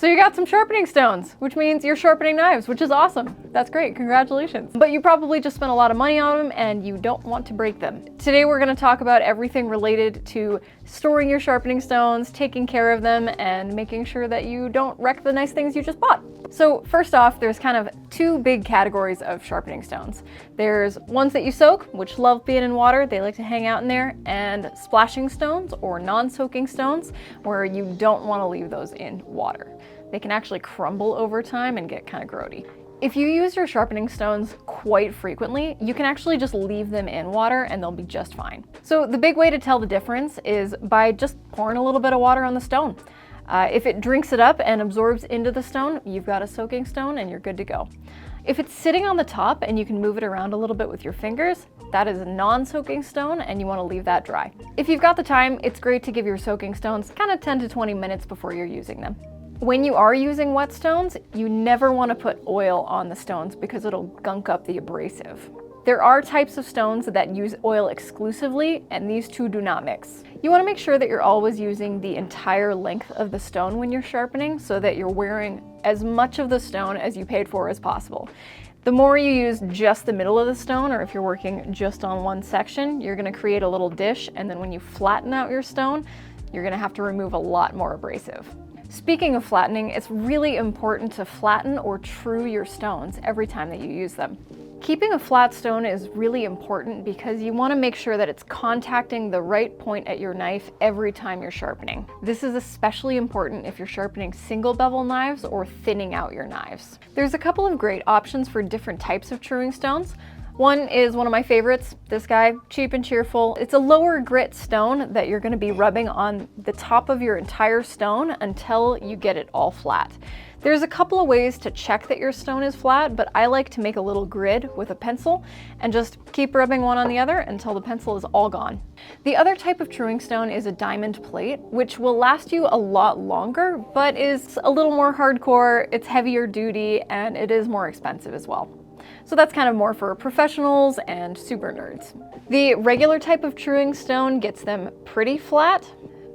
So you got some sharpening stones, which means you're sharpening knives, which is awesome. That's great, congratulations. But you probably just spent a lot of money on them and you don't want to break them. Today we're gonna talk about everything related to storing your sharpening stones, taking care of them, and making sure that you don't wreck the nice things you just bought. So first off, there's kind of two big categories of sharpening stones. There's ones that you soak, which love being in water, they like to hang out in there, and splashing stones or non-soaking stones, where you don't want to leave those in water. They can actually crumble over time and get kind of grody. If you use your sharpening stones quite frequently, you can actually just leave them in water and they'll be just fine. So the big way to tell the difference is by just pouring a little bit of water on the stone. If it drinks it up and absorbs into the stone, you've got a soaking stone and you're good to go. If it's sitting on the top and you can move it around a little bit with your fingers, that is a non-soaking stone and you want to leave that dry. If you've got the time, it's great to give your soaking stones kind of 10 to 20 minutes before you're using them. When you are using Whetstones, you never want to put oil on the stones because it'll gunk up the abrasive. There are types of stones that use oil exclusively, and these two do not mix. You want to make sure that you're always using the entire length of the stone when you're sharpening so that you're wearing as much of the stone as you paid for as possible. The more you use just the middle of the stone, or if you're working just on one section, you're going to create a little dish, and then when you flatten out your stone, you're going to have to remove a lot more abrasive. Speaking of flattening, it's really important to flatten or true your stones every time that you use them. Keeping a flat stone is really important because you want to make sure that it's contacting the right point at your knife every time you're sharpening. This is especially important if you're sharpening single bevel knives or thinning out your knives. There's a couple of great options for different types of truing stones. One is one of my favorites, this guy, cheap and cheerful. It's a lower grit stone that you're going to be rubbing on the top of your entire stone until you get it all flat. There's a couple of ways to check that your stone is flat, but I like to make a little grid with a pencil and just keep rubbing one on the other until the pencil is all gone. The other type of truing stone is a diamond plate, which will last you a lot longer, but is a little more hardcore, it's heavier duty, and it is more expensive as well. So that's kind of more for professionals and super nerds. The regular type of truing stone gets them pretty flat,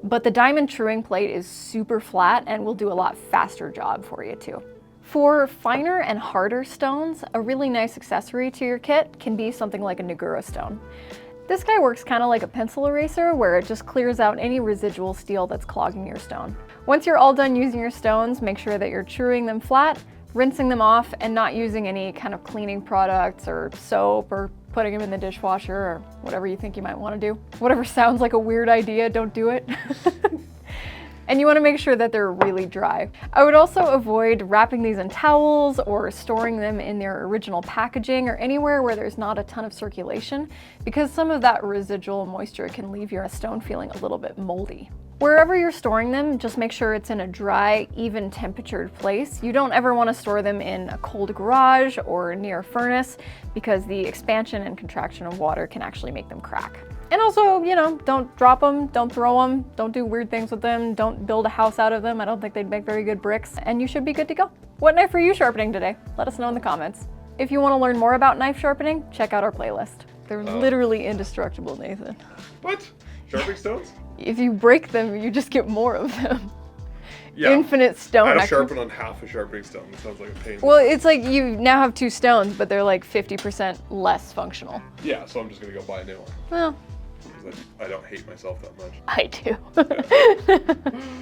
but the diamond truing plate is super flat and will do a lot faster job for you too. For finer and harder stones, a really nice accessory to your kit can be something like a Nagura stone. This guy works kind of like a pencil eraser where it just clears out any residual steel that's clogging your stone. Once you're all done using your stones, make sure that you're truing them flat, rinsing them off, and not using any kind of cleaning products or soap or putting them in the dishwasher or whatever you think you might want to do. Whatever sounds like a weird idea, don't do it. And you want to make sure that they're really dry. I would also avoid wrapping these in towels or storing them in their original packaging or anywhere where there's not a ton of circulation, because some of that residual moisture can leave your stone feeling a little bit moldy. Wherever you're storing them, just make sure it's in a dry, even temperatured place. You don't ever want to store them in a cold garage or near a furnace because the expansion and contraction of water can actually make them crack. And also, you know, don't drop them, don't throw them, don't do weird things with them, don't build a house out of them. I don't think they'd make very good bricks, and you should be good to go. What knife are you sharpening today? Let us know in the comments. If you want to learn more about knife sharpening, check out our playlist. They're literally indestructible, Nathan. What? Sharpening stones? If you break them, you just get more of them. Yeah. Infinite stone. I sharpen on half a sharpening stone. It sounds like a pain. Well, it's like you now have 2 stones, but they're like 50% less functional. Yeah, so I'm just gonna go buy a new one. Well, Because I don't hate myself that much. I do.